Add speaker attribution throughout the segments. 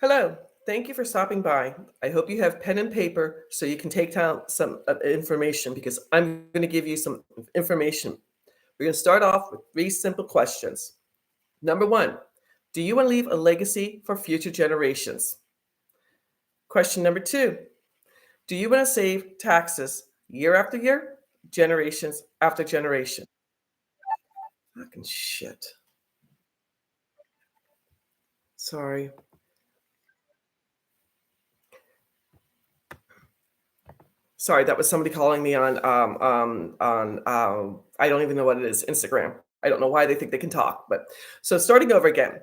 Speaker 1: Hello, thank you for stopping by. I hope you have pen and paper so you can take down some information because I'm going to give you some information. We're going to start off with three simple questions. Number one, do you want to leave a legacy for future generations? Question number two, do you want to save taxes year after year, generations after generation? Fucking shit. Sorry. Sorry, that was somebody calling me on I don't even know what it is, Instagram. I don't know why they think they can talk, but so starting over again.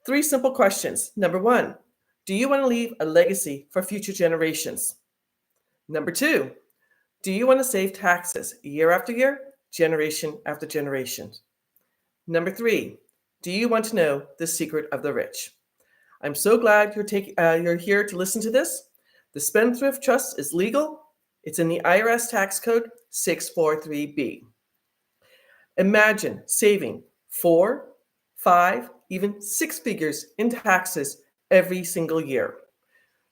Speaker 1: Three simple questions. Number one, do you want to leave a legacy for future generations? Number two, do you want to save taxes year after year, generation after generation? Number three, do you want to know the secret of the rich? I'm so glad you're here to listen to this. The Spendthrift Trust is legal. It's in the IRS Tax Code 643B. Imagine saving four, five, even six figures in taxes every single year.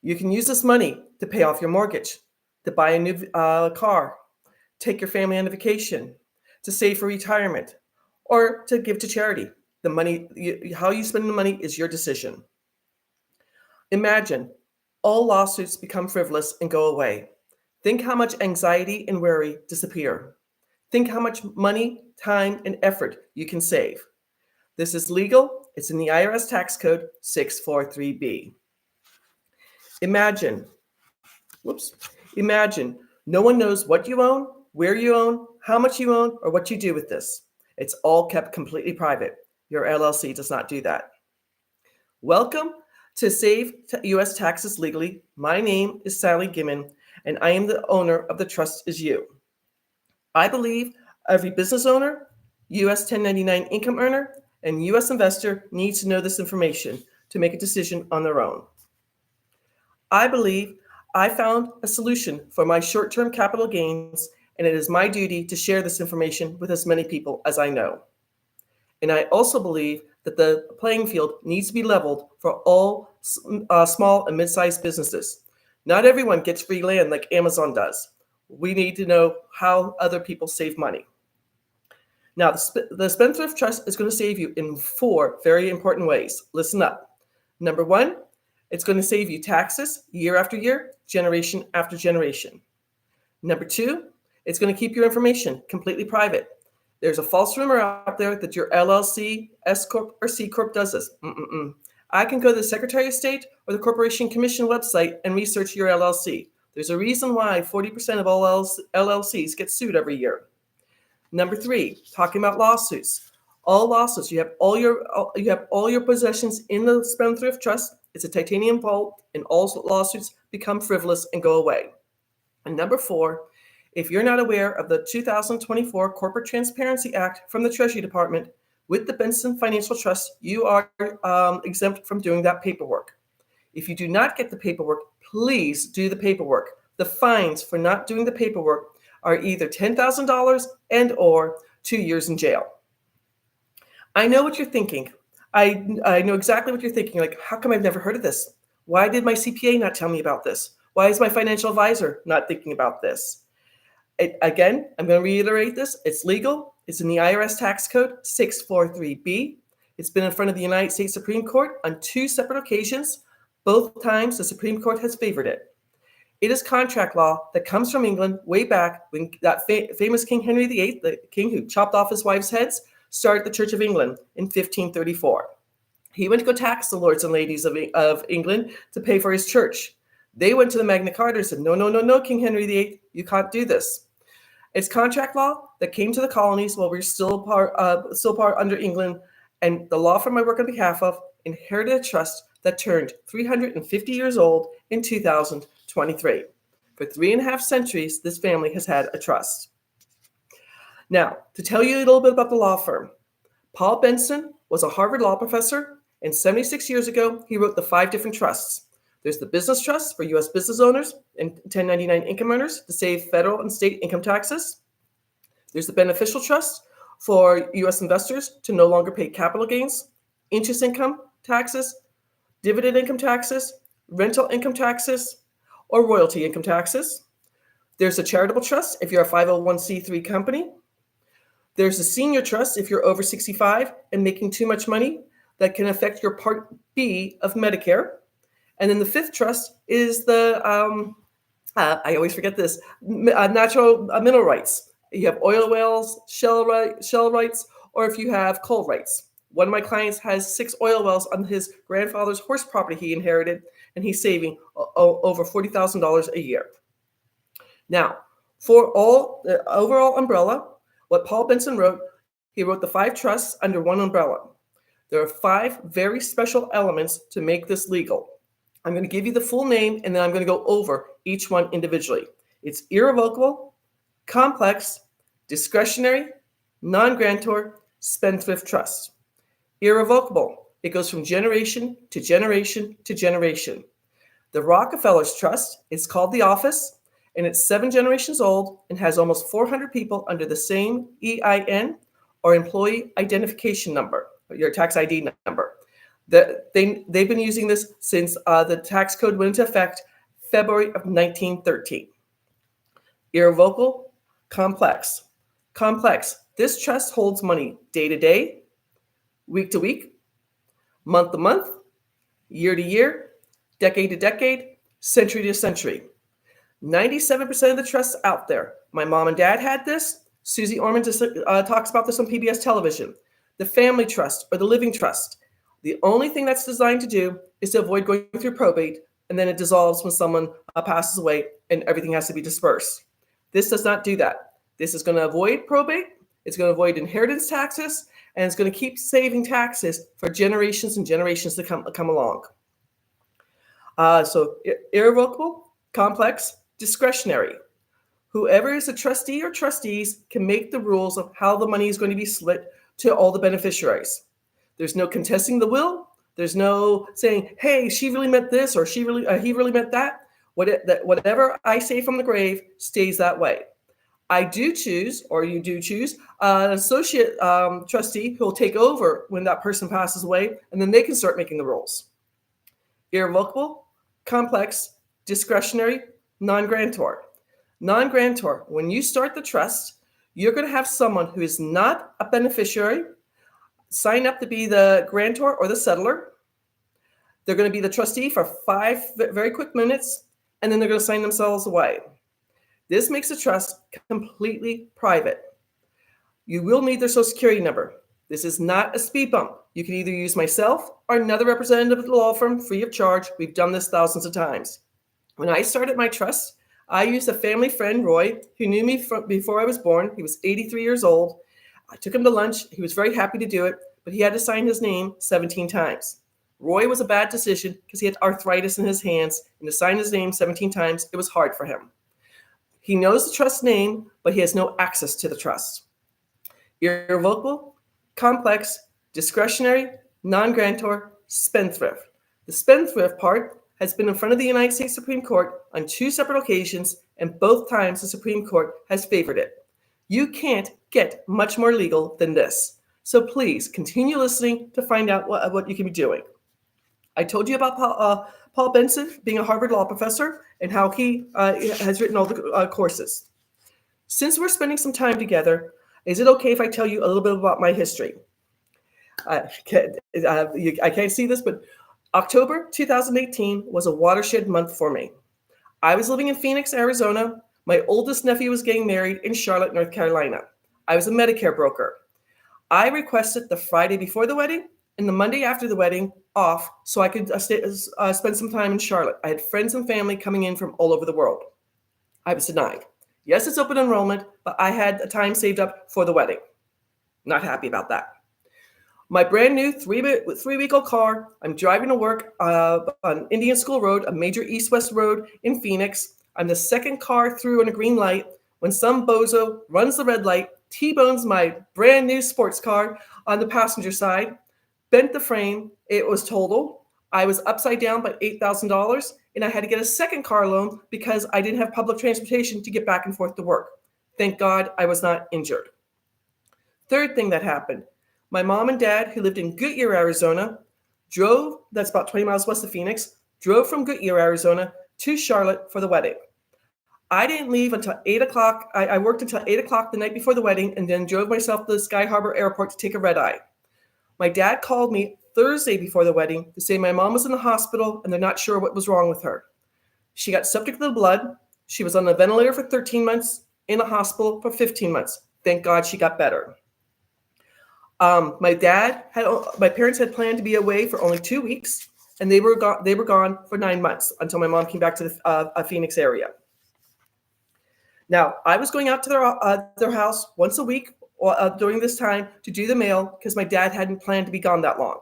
Speaker 1: You can use this money to pay off your mortgage, to buy a new car, take your family on a vacation, to save for retirement, or to give to charity. The money, how you spend the money is your decision. Imagine all lawsuits become frivolous and go away. Think how much anxiety and worry disappear. Think how much money, time, and effort you can save. This is legal. It's in the IRS Tax Code 643B. Imagine no one knows what you own, where you own, how much you own, or what you do with this. It's all kept completely private. Your LLC does not do that. Welcome to Save U.S. Taxes Legally. My name is Sally Gimmon, and I am the owner of the Trust Is You. I believe every business owner, U.S. 1099 income earner, and U.S. investor needs to know this information to make a decision on their own. I believe I found a solution for my short-term capital gains, and it is my duty to share this information with as many people as I know. And I also believe that the playing field needs to be leveled for all small and mid-sized businesses. Not everyone gets free land like Amazon does. We need to know how other people save money. Now, the Spendthrift Trust is going to save you in four very important ways. Listen up. Number one, it's going to save you taxes year after year, generation after generation. Number two, it's going to keep your information completely private. There's a false rumor out there that your LLC, S Corp, or C Corp does this. I can go to the Secretary of State or the Corporation Commission website and research your LLC. There's a reason why 40% of all LLCs get sued every year. Number three, talking about lawsuits. All lawsuits, you have all your possessions in the Spendthrift Trust. It's a titanium vault, and all lawsuits become frivolous and go away. And number four, if you're not aware of the 2024 Corporate Transparency Act from the Treasury Department, with the Benson Financial Trust, you are exempt from doing that paperwork. If you do not get the paperwork, please do the paperwork. The fines for not doing the paperwork are either $10,000 and or 2 years in jail. I know what you're thinking. I know exactly what you're thinking. Like, how come I've never heard of this? Why did my CPA not tell me about this? Why is my financial advisor not thinking about this? Again, I'm going to reiterate this. It's legal. It's in the IRS Tax Code 643B. It's been in front of the United States Supreme Court on two separate occasions. Both times the Supreme Court has favored it. It is contract law that comes from England way back when that famous King Henry VIII, the king who chopped off his wives' heads, started the Church of England in 1534. He went to go tax the lords and ladies of England to pay for his church. They went to the Magna Carta and said, no, King Henry VIII, you can't do this. It's contract law that came to the colonies while we're still part under England, and the law firm I work on behalf of inherited a trust that turned 350 years old in 2023. For 3.5 centuries, this family has had a trust. Now, to tell you a little bit about the law firm, Paul Benson was a Harvard law professor, and 76 years ago, he wrote the 5 different trusts. There's the business trust for U.S. business owners and 1099 income earners to save federal and state income taxes. There's the beneficial trust for U.S. investors to no longer pay capital gains, interest income taxes, dividend income taxes, rental income taxes, or royalty income taxes. There's a charitable trust if you're a 501c3 company. There's a senior trust if you're over 65 and making too much money that can affect your Part B of Medicare. And then the fifth trust is the, I always forget this, natural mineral rights. You have oil wells, shell rights, or if you have coal rights. One of my clients has 6 oil wells on his grandfather's horse property he inherited, and he's saving over $40,000 a year. Now, for all the overall umbrella, what Paul Benson wrote, he wrote the 5 trusts under one umbrella. There are 5 very special elements to make this legal. I'm going to give you the full name, and then I'm going to go over each one individually. It's irrevocable, complex, discretionary, non-grantor, spendthrift trust. Irrevocable, it goes from generation to generation to generation. The Rockefellers Trust is called the office, and it's 7 generations old and has almost 400 people under the same EIN or employee identification number, your tax ID number. They've been using this since the tax code went into effect February of 1913. Irrevocable, complex. Complex. This trust holds money day to day, week to week, month to month, year to year, decade to decade, century to century. 97% of the trusts out there. My mom and dad had this. Susie Orman talks about this on PBS television. The family trust or the living trust. The only thing that's designed to do is to avoid going through probate, and then it dissolves when someone passes away and everything has to be dispersed. This does not do that. This is going to avoid probate. It's going to avoid inheritance taxes, and it's going to keep saving taxes for generations and generations to come along. So irrevocable, complex, discretionary. Whoever is a trustee or trustees can make the rules of how the money is going to be split to all the beneficiaries. There's no contesting the will. There's no saying, hey, she really meant this or he really meant that. Whatever I say from the grave stays that way. I do choose, or you do choose, an associate trustee who will take over when that person passes away, and then they can start making the rules. Irrevocable, complex, discretionary, non-grantor. Non-grantor, when you start the trust, you're going to have someone who is not a beneficiary sign up to be the grantor or the settler. They're going to be the trustee for 5 very quick minutes, and then they're going to sign themselves away. This makes the trust completely private. You will need their social security number. This is not a speed bump. You can either use myself or another representative of the law firm free of charge. We've done this thousands of times. When I started my trust, I used a family friend, Roy, who knew me from before I was born. He was 83 years old. I took him to lunch. He was very happy to do it, but he had to sign his name 17 times. Roy was a bad decision because he had arthritis in his hands, and to sign his name 17 times, it was hard for him. He knows the trust name, but he has no access to the trust. Irrevocable, complex, discretionary, non-grantor, spendthrift. The spendthrift part has been in front of the United States Supreme Court on 2 separate occasions, and both times the Supreme Court has favored it. You can't get much more legal than this. So please continue listening to find out what you can be doing. I told you about Paul Benson being a Harvard law professor and how he has written all the courses. Since we're spending some time together, is it okay if I tell you a little bit about my history? I can't see this, but October 2018 was a watershed month for me. I was living in Phoenix, Arizona. My oldest nephew was getting married in Charlotte, North Carolina. I was a Medicare broker. I requested the Friday before the wedding and the Monday after the wedding off so I could spend some time in Charlotte. I had friends and family coming in from all over the world. I was denied. Yes, it's open enrollment, but I had a time saved up for the wedding. Not happy about that. My brand new 3-week-old car, I'm driving to work on Indian School Road, a major east-west road in Phoenix. I'm the second car through on a green light when some bozo runs the red light, T-bones my brand new sports car on the passenger side, bent the frame. It was total. I was upside down by $8,000, and I had to get a second car loan because I didn't have public transportation to get back and forth to work. Thank God I was not injured. Third thing that happened, my mom and dad, who lived in Goodyear, Arizona, that's about 20 miles west of Phoenix, drove from Goodyear, Arizona to Charlotte for the wedding. I didn't leave until 8 o'clock. I worked until 8 o'clock the night before the wedding and then drove myself to the Sky Harbor Airport to take a red eye. My dad called me Thursday before the wedding to say my mom was in the hospital and they're not sure what was wrong with her. She got septic to the blood. She was on a ventilator for 13 months, in the hospital for 15 months. Thank God she got better. My parents had planned to be away for only 2 weeks, and they were gone for 9 months until my mom came back to the Phoenix area. Now, I was going out to their house once a week during this time to do the mail because my dad hadn't planned to be gone that long.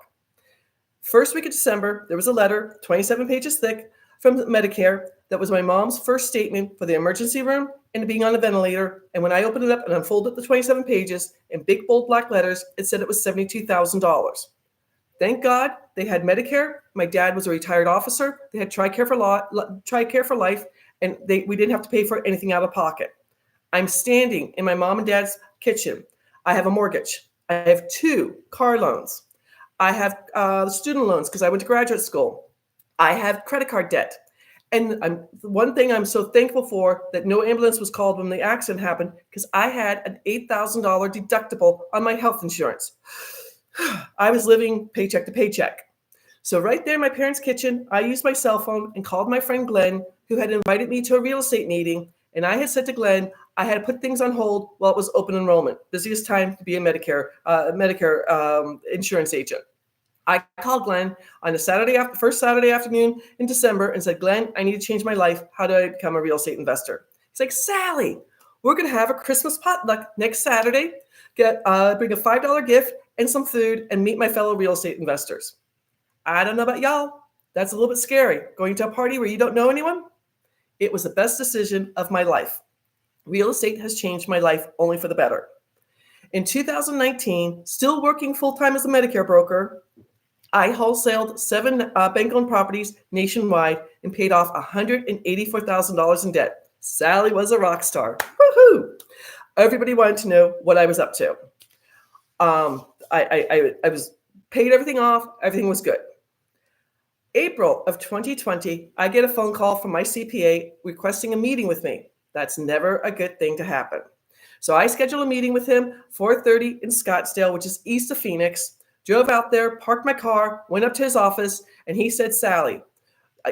Speaker 1: First week of December, there was a letter, 27 pages thick, from Medicare that was my mom's first statement for the emergency room and being on a ventilator. And when I opened it up and unfolded the 27 pages in big, bold black letters, it said it was $72,000. Thank God they had Medicare. My dad was a retired officer. They had TRICARE for life, and we didn't have to pay for anything out of pocket. I'm standing in my mom and dad's kitchen. I have a mortgage. I have 2 car loans. I have student loans because I went to graduate school. I have credit card debt. And one thing I'm so thankful for that no ambulance was called when the accident happened because I had an $8,000 deductible on my health insurance. I was living paycheck to paycheck. So right there in my parents' kitchen, I used my cell phone and called my friend Glenn, who had invited me to a real estate meeting. And I had said to Glenn, I had to put things on hold while it was open enrollment. Busiest time to be a Medicare insurance agent. I called Glenn on the first Saturday afternoon in December and said, Glenn, I need to change my life. How do I become a real estate investor? He's like, Sally, we're going to have a Christmas potluck next Saturday. Bring a $5 gift and some food and meet my fellow real estate investors. I don't know about y'all. That's a little bit scary. Going to a party where you don't know anyone? It was the best decision of my life. Real estate has changed my life only for the better. In 2019, still working full-time as a Medicare broker, I wholesaled 7 bank-owned properties nationwide and paid off $184,000 in debt. Sally was a rock star. Woohoo! Everybody wanted to know what I was up to. I was paid everything off. Everything was good. April of 2020, I get a phone call from my CPA requesting a meeting with me. That's never a good thing to happen. So I scheduled a meeting with him, 4:30 in Scottsdale, which is east of Phoenix. Drove out there, parked my car, went up to his office, and he said, Sally,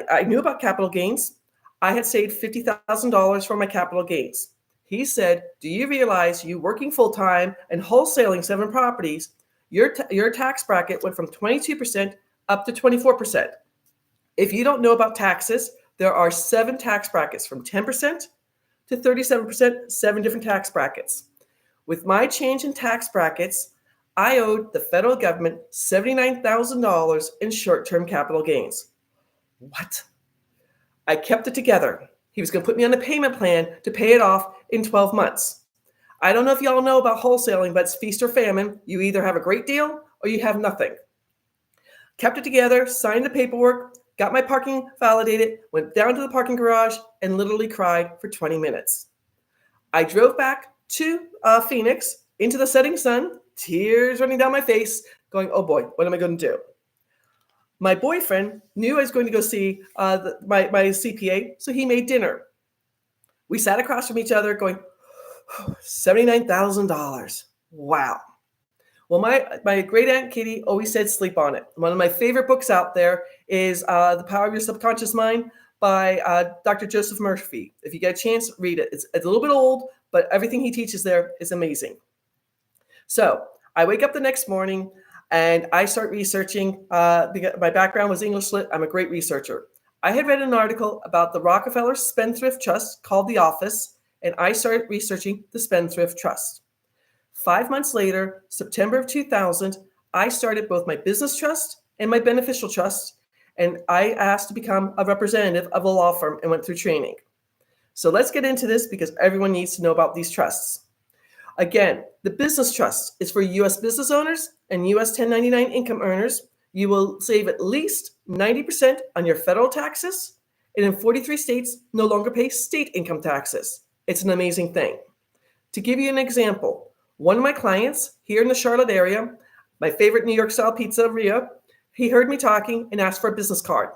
Speaker 1: I knew about capital gains. I had saved $50,000 for my capital gains. He said, do you realize you working full-time and wholesaling 7 properties, your tax bracket went from 22% up to 24%. If you don't know about taxes, there are 7 tax brackets from 10% to 37%, 7 different tax brackets. With my change in tax brackets, I owed the federal government $79,000 in short-term capital gains. What? I kept it together. He was going to put me on a payment plan to pay it off in 12 months. I don't know if y'all know about wholesaling, but it's feast or famine. You either have a great deal or you have nothing. Kept it together, signed the paperwork, got my parking validated, went down to the parking garage, and literally cried for 20 minutes. I drove back to Phoenix into the setting sun, tears running down my face, going, oh boy, what am I going to do? My boyfriend knew I was going to go see my CPA, so he made dinner. We sat across from each other going, $79,000. Wow. Well, my great aunt Kitty always said sleep on it. One of my favorite books out there is The Power of Your Subconscious Mind by Dr. Joseph Murphy. If you get a chance, read it. It's a little bit old, but everything he teaches there is amazing. So I wake up the next morning and I start researching. Because my background was English Lit. I'm a great researcher. I had read an article about the Rockefellers Spendthrift Trust called The Office, and I started researching the Spendthrift Trust. 5 months later, September of 2000, I started both my business trust and my beneficial trust, and I asked to become a representative of a law firm and went through training. So let's get into this because everyone needs to know about these trusts. Again, the business trust is for U.S. business owners and U.S. 1099 income earners. You will save at least 90% on your federal taxes, and in 43 states, no longer pay state income taxes. It's an amazing thing. To give you an example, one of my clients here in the Charlotte area, my favorite New York style pizzeria, He heard me talking and asked for a business card.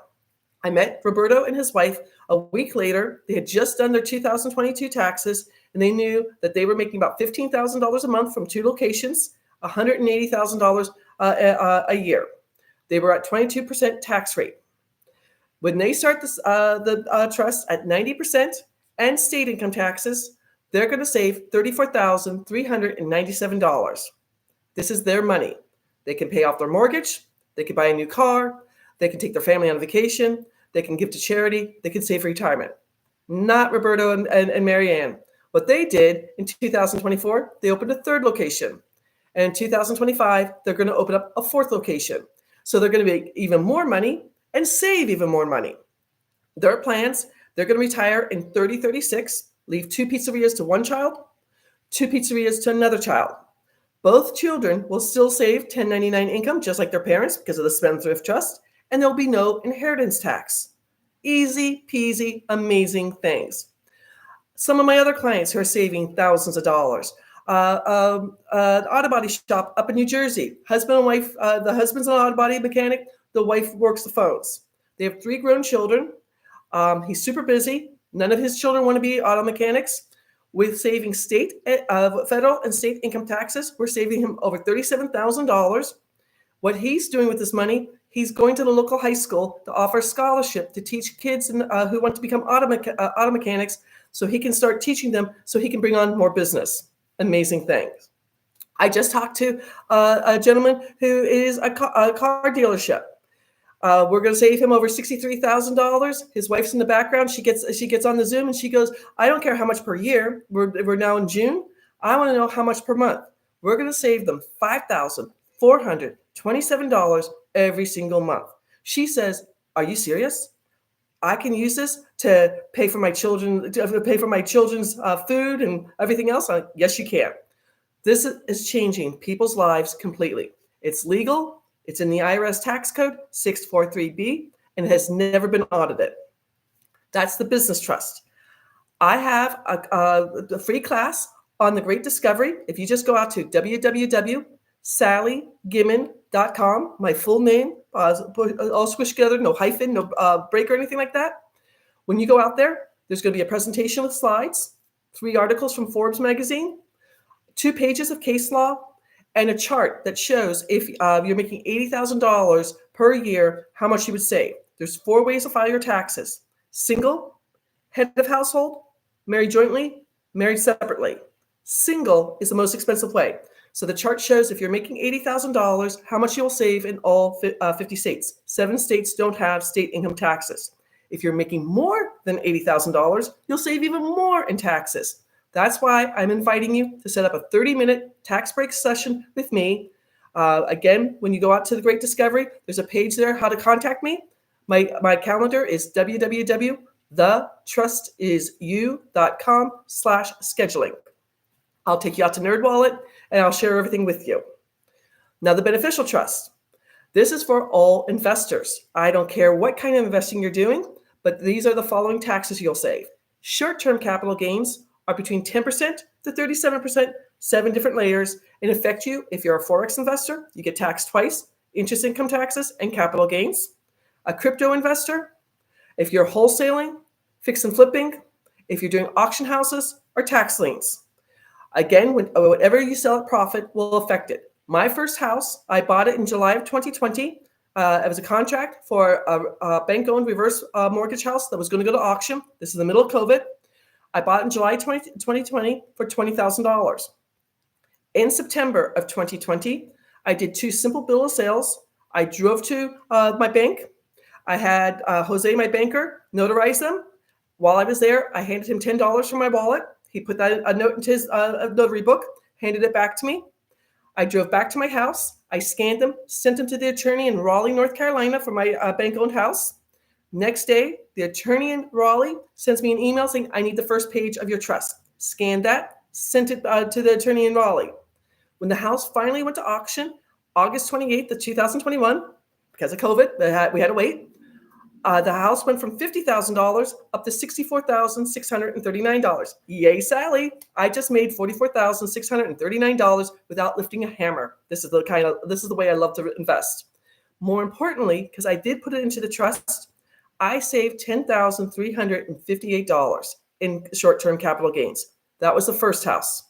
Speaker 1: I met Roberto and his wife a week later. They had just done their 2022 taxes, and they knew that they were making about $15,000 a month from 2 locations, $180,000 a year. They were at 22% tax rate. When they start the trust at 90% and state income taxes, they're going to save $34,397. This is their money. They can pay off their mortgage. They can buy a new car. They can take their family on vacation. They can give to charity. They can save for retirement. Not Roberto and Marianne. What they did in 2024, they opened a third location. And in 2025, they're going to open up a fourth location. So they're going to make even more money and save even more money. Their plans, they're going to retire in 3036, leave 2 pizzerias to one child, 2 pizzerias to another child. Both children will still save 1099 income just like their parents because of the Spendthrift Trust, and there'll be no inheritance tax. Easy peasy, amazing things. Some of my other clients who are saving thousands of dollars. An auto body shop up in New Jersey. Husband and wife, the husband's an auto body mechanic, the wife works the phones. They have 3 grown children. He's super busy. None of his children want to be auto mechanics. With saving federal and state income taxes, we're saving him over $37,000. What he's doing with this money, he's going to the local high school to offer a scholarship to teach kids who want to become auto mechanics, so he can start teaching them so he can bring on more business. Amazing things. I just talked to a gentleman who is a car dealership. We're going to save him over $63,000. His wife's in the background. She gets on the Zoom and she goes, I don't care how much per year. We're now in June. I want to know how much per month. We're going to save them $5,427 every single month. She says, are you serious? I can use this to pay for my children's food and everything else? Yes, you can. This is changing people's lives completely. It's legal. It's in the IRS Tax Code 643B, and it has never been audited. That's the business trust. I have a free class on the Great Discovery. If you just go out to www.sallygimmon.com, my full name, all squished together, no hyphen, no break or anything like that. When you go out there, there's going to be a presentation with slides, 3 articles from Forbes magazine, 2 pages of case law, and a chart that shows if you're making $80,000 per year, how much you would save. There's 4 ways to file your taxes: single, head of household, married jointly, married separately. Single is the most expensive way. So the chart shows if you're making $80,000, how much you'll save in all 50 states. 7 states don't have state income taxes. If you're making more than $80,000, you'll save even more in taxes. That's why I'm inviting you to set up a 30-minute tax break session with me. Again, when you go out to the Great Discovery, there's a page there how to contact me. My calendar is www.thetrustisisyou.com/scheduling. I'll take you out to NerdWallet and I'll share everything with you. Now, the beneficial trust. This is for all investors. I don't care what kind of investing you're doing, but these are the following taxes you'll save. Short-term capital gains are between 10% to 37%, 7 different layers, and affect you. If you're a forex investor, you get taxed twice: interest income taxes and capital gains. A crypto investor, if you're wholesaling, fix and flipping, if you're doing auction houses, or tax liens. Again, whatever you sell at profit will affect it. My first house, I bought it in July of 2020. It was a contract for a bank-owned reverse mortgage house that was going to go to auction. This is the middle of COVID. I bought it in July 2020 for $20,000. In September of 2020, I did 2 simple bill of sales. I drove to my bank. I had Jose, my banker, notarize them. While I was there, I handed him $10 from my wallet. He put that a note into his notary book, handed it back to me. I drove back to my house. I scanned them, sent them to the attorney in Raleigh, North Carolina for my bank-owned house. Next day, the attorney in Raleigh sends me an email saying, I need the first page of your trust. Scanned that, sent it to the attorney in Raleigh. When the house finally went to auction, August 28th of 2021, because of COVID, we had to wait. The house went from $50,000 up to $64,639. Yay, Sally! I just made $44,639 without lifting a hammer. This is the way I love to invest. More importantly, because I did put it into the trust, I saved $10,358 in short-term capital gains. That was the first house.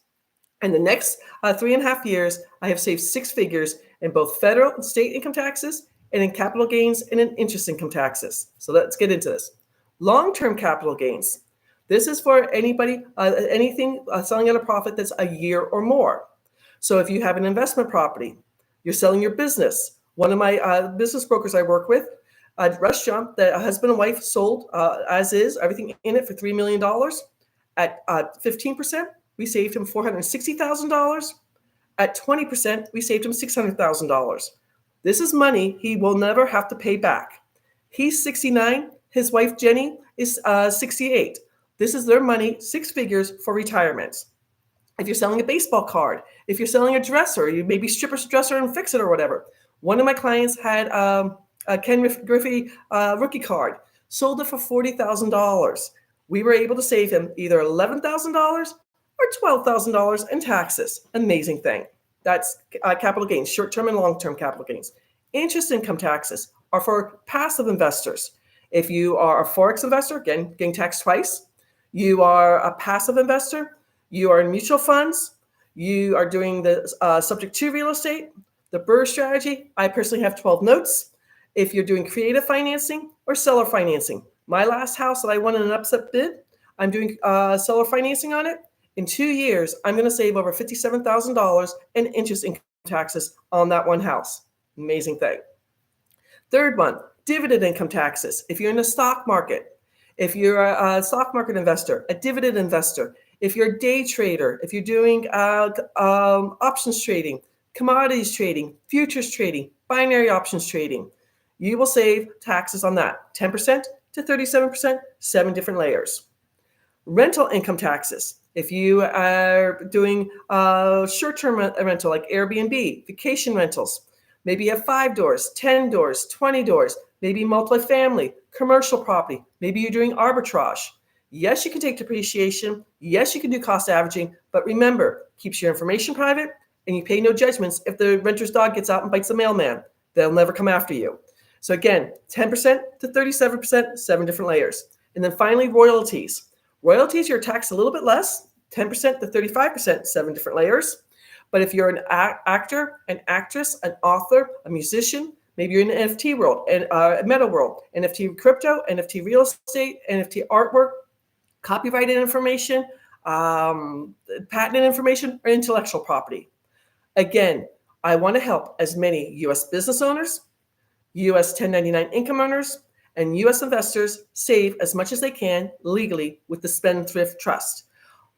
Speaker 1: In the next 3.5 years, I have saved six figures in both federal and state income taxes and in capital gains and in interest income taxes. So let's get into this. Long-term capital gains. This is for anybody, anything selling at a profit that's a year or more. So if you have an investment property, you're selling your business. One of my business brokers I work with, a restaurant that a husband and wife sold as is, everything in it for $3 million at 15%. We saved him $460,000. At 20%, we saved him $600,000. This is money he will never have to pay back. He's 69. His wife, Jenny, is 68. This is their money, six figures for retirement. If you're selling a baseball card, if you're selling a dresser, you maybe strip a dresser and fix it or whatever. One of my clients had a Ken Griffey rookie card, sold it for $40,000. We were able to save him either $11,000 or $12,000 in taxes. Amazing thing. That's capital gains, short-term and long-term capital gains. Interest income taxes are for passive investors. If you are a forex investor, again, getting taxed twice. You are a passive investor. You are in mutual funds. You are doing the subject to real estate, the BRRRR strategy. I personally have 12 notes. If you're doing creative financing or seller financing. My last house that I won in an upset bid, I'm doing seller financing on it. In 2 years, I'm going to save over $57,000 in interest income taxes on that one house. Amazing thing. Third one, dividend income taxes. If you're in the stock market, if you're a stock market investor, a dividend investor, if you're a day trader, if you're doing options trading, commodities trading, futures trading, binary options trading, you will save taxes on that, 10% to 37%, 7 different layers. Rental income taxes. If you are doing short-term rental like Airbnb, vacation rentals, maybe you have 5 doors, 10 doors, 20 doors, maybe multifamily, commercial property, maybe you're doing arbitrage. Yes, you can take depreciation. Yes, you can do cost averaging, but remember, keeps your information private and you pay no judgments if the renter's dog gets out and bites the mailman. They'll never come after you. So again, 10% to 37%, 7 different layers. And then finally, royalties. Royalties, you're taxed a little bit less, 10% to 35%, 7 different layers. But if you're an actor, an actress, an author, a musician, maybe you're in the NFT world, and meta world, NFT crypto, NFT real estate, NFT artwork, copyrighted information, patented information, or intellectual property. Again, I want to help as many U.S. business owners, U.S. 1099 income earners, and U.S. investors save as much as they can legally with the Spendthrift Trust.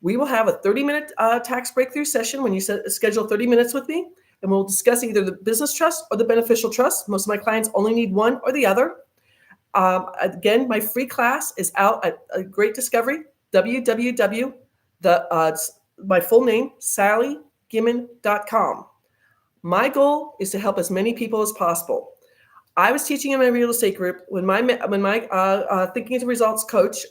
Speaker 1: We will have a 30-minute tax breakthrough session when you schedule 30 minutes with me, and we'll discuss either the business trust or the beneficial trust. Most of my clients only need one or the other. Again, my free class is out at a great discovery, my full name, SallyGimmon.com. My goal is to help as many people as possible. I was teaching in my real estate group when my Thinking to Results coach,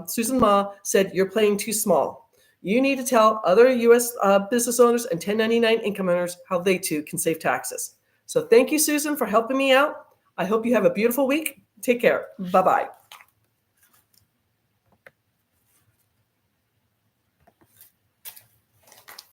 Speaker 1: Susan Ma, said, "You're playing too small. You need to tell other U.S. Business owners and 1099 income earners how they too can save taxes." So thank you, Susan, for helping me out. I hope you have a beautiful week. Take care. Bye-bye.